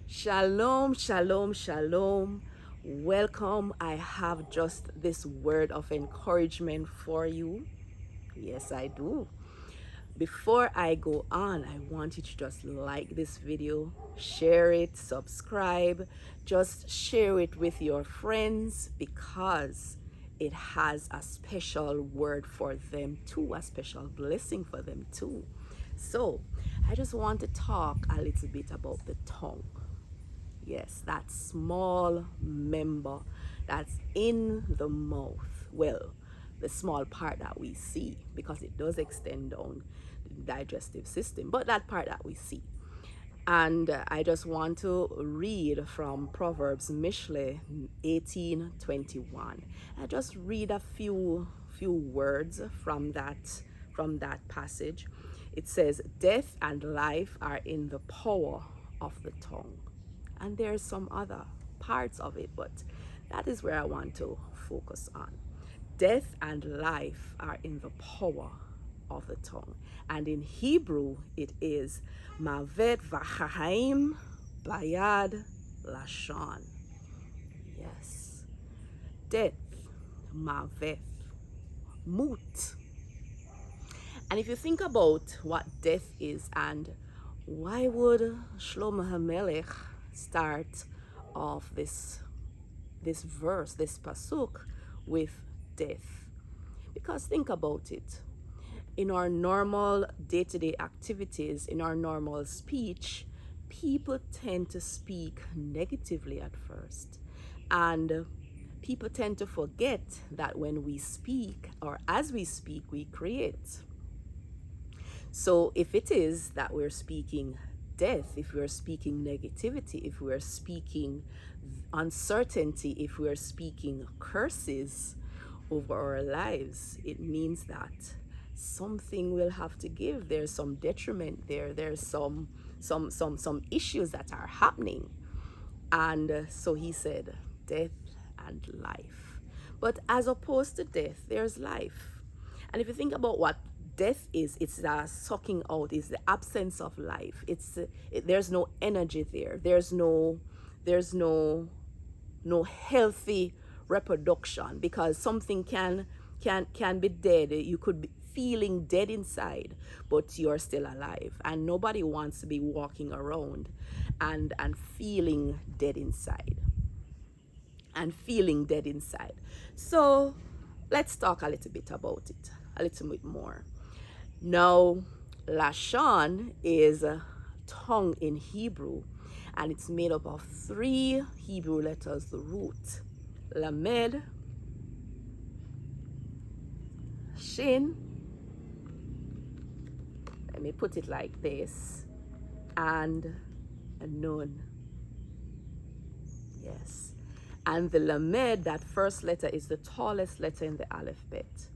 Shalom, shalom, shalom. Welcome. I have just this word of encouragement for you. Yes, I do. Before I go on, I want you to just like this video, share it, subscribe, just share it with your friends because it has a special word for them too, a special blessing for them too. So, I just want to talk a little bit about the tongue. Yes, that small member that's in the mouth. Well, the small part that we see, because it does extend down the digestive system, but that part that we see. And I just want to read from Proverbs Mishle 18:21. I just read a few words from that passage. It says, "Death and life are in the power of the tongue." And there's some other parts of it, but that is where I want to focus on. Death and life are in the power of the tongue. And in Hebrew, it is Mavet Vachaim Bayad Lashan. Yes. Death, Mavet, Mut. And if you think about what death is and why would Shlomo HaMelech start off this verse, this pasuk, with death? Because think about it. In our normal day-to-day activities, in our normal speech, people tend to speak negatively at first. And people tend to forget that when we speak, or as we speak, we create. So if it is that we're speaking death, if we're speaking negativity, if we're speaking uncertainty, if we're speaking curses over our lives, it means that something will have to give. There's some detriment there. There's some issues that are happening. And so he said, death and life. But as opposed to death, there's life. And if you think about what death is, it's the sucking out, it's the absence of life. There's no energy there. There's no healthy reproduction, because something can be dead. You could be feeling dead inside, but you're still alive, and nobody wants to be walking around and feeling dead inside So let's talk a little bit about it, a little bit more. Now, Lashan is a tongue in Hebrew, and it's made up of three Hebrew letters, the root: Lamed, Shin, let me put it like this, and a Nun. Yes. And the Lamed, that first letter, is the tallest letter in the alphabet.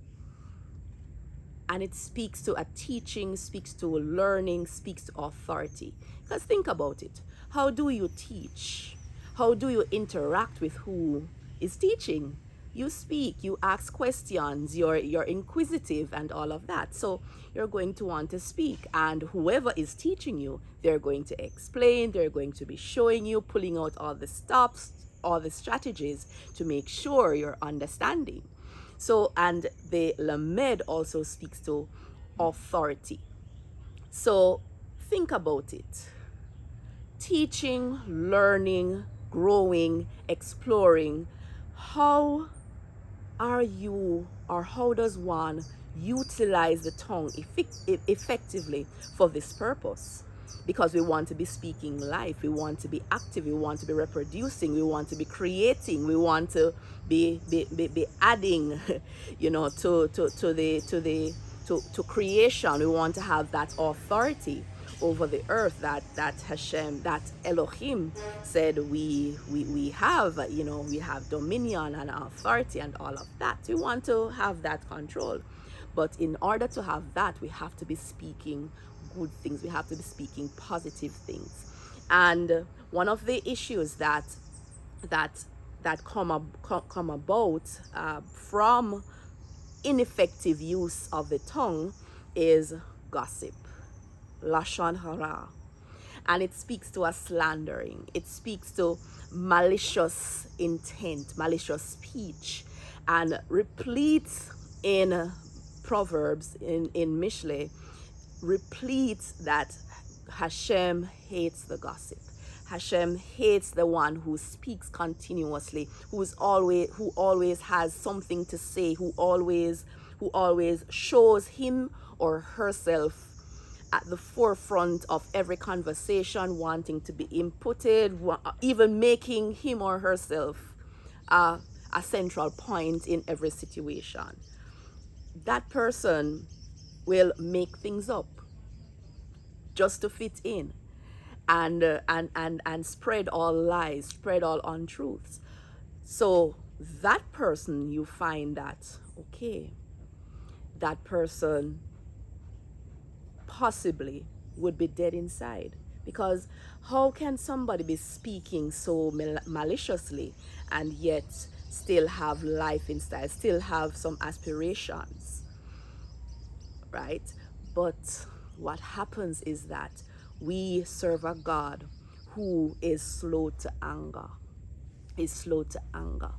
And it speaks to a teaching, speaks to learning, speaks to authority. Because think about it. How do you teach? How do you interact with who is teaching? You speak, you ask questions, you're inquisitive and all of that. So you're going to want to speak. And whoever is teaching you, they're going to explain, they're going to be showing you, pulling out all the stops, all the strategies to make sure you're understanding. So, and the Lamed also speaks to authority. So think about it. Teaching, learning, growing, exploring. How are you, or how does one utilize the tongue effectively for this purpose? Because we want to be speaking life, we want to be active, we want to be reproducing, we want to be creating, we want to be adding to creation. We want to have that authority over the earth that Hashem, that Elohim said we have. We have dominion and authority and all of that. We want to have that control. But in order to have that, we have to be speaking good things. We have to be speaking positive things. And one of the issues that come about from ineffective use of the tongue is gossip, lashon hara. And it speaks to a slandering. It speaks to malicious intent, malicious speech, and replete in Proverbs, in Mishle, replete that Hashem hates the gossip. Hashem hates the one who speaks continuously, who always has something to say, who always shows him or herself at the forefront of every conversation, wanting to be inputted, even making him or herself a central point in every situation. That person will make things up just to fit in, and spread all lies, spread all untruths. So that person, you find that, okay, that person possibly would be dead inside. Because how can somebody be speaking so maliciously and yet still have life inside, still have some aspirations, right? But what happens is that we serve a God who is slow to anger, is slow to anger.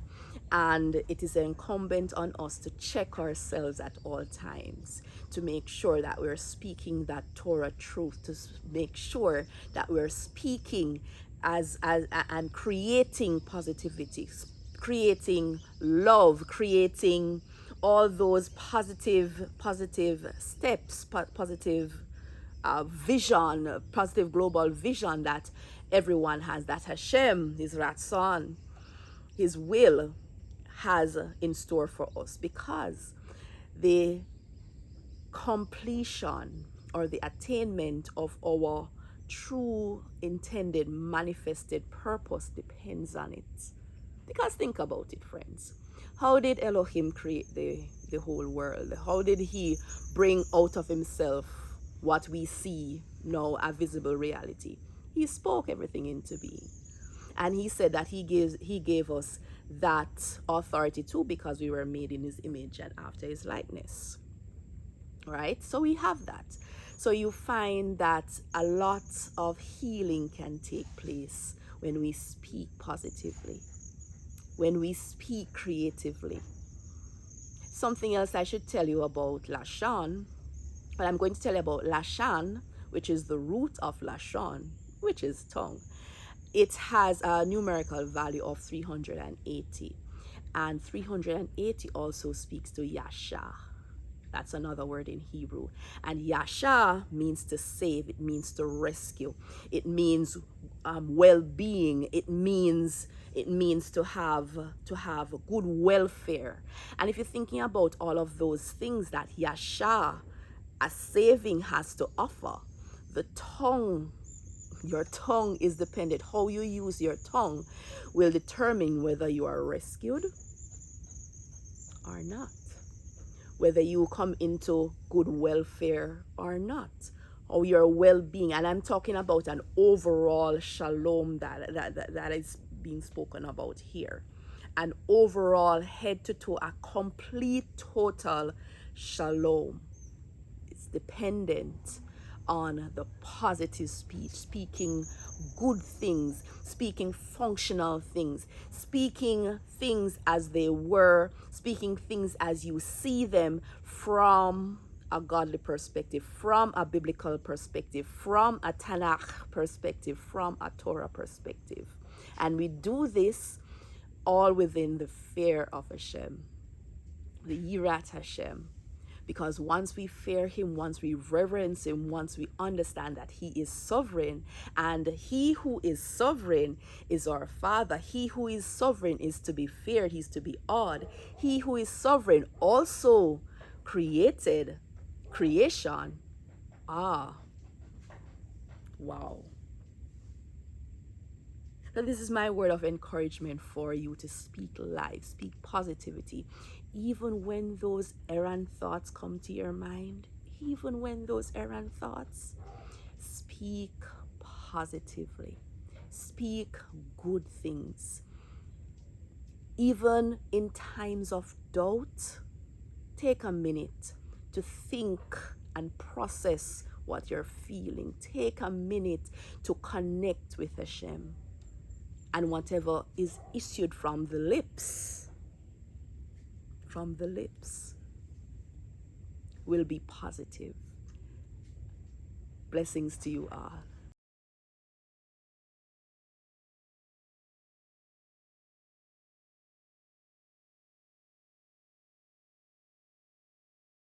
And it is incumbent on us to check ourselves at all times, to make sure that we're speaking that Torah truth, to make sure that we're speaking as and creating positivity, creating love, creating all those positive steps, positive vision, positive global vision that everyone has, that Hashem, his Ratzon, his will, has in store for us. Because the completion or the attainment of our true intended manifested purpose depends on it. Because think about it, friends. How did Elohim create the whole world? How did he bring out of himself what we see now, a visible reality? He spoke everything into being. And he said that he gave us that authority too, because we were made in his image and after his likeness. Right? So we have that. So you find that a lot of healing can take place when we speak positively, when we speak creatively. Something else I should tell you about Lashan. Well, I'm going to tell you about Lashan, which is the root of Lashon, which is tongue. It has a numerical value of 380. And 380 also speaks to Yasha. That's another word in Hebrew. And Yasha means to save. It means to rescue. It means well-being. It means to have good welfare. And if you're thinking about all of those things that Yasha, a saving, has to offer, the tongue, your tongue is dependent. How you use your tongue will determine whether you are rescued or not, whether you come into good welfare or not, or your well-being. And I'm talking about an overall shalom that is being spoken about here. An overall head to toe, a complete total shalom. It's dependent on the positive speech, speaking good things, speaking functional things, speaking things as they were, speaking things as you see them from a godly perspective, from a biblical perspective, from a Tanakh perspective, from a Torah perspective. And we do this all within the fear of Hashem, the Yirat Hashem. Because once we fear him, once we reverence him, once we understand that he is sovereign, and he who is sovereign is our Father. He who is sovereign is to be feared. He's to be awed. He who is sovereign also created creation. Ah, wow. So this is my word of encouragement for you to speak life, speak positivity. Even when those errant thoughts come to your mind, even when those errant thoughts, speak positively. Speak good things. Even in times of doubt, take a minute to think and process what you're feeling. Take a minute to connect with Hashem. And whatever is issued from the lips, will be positive. Blessings to you all.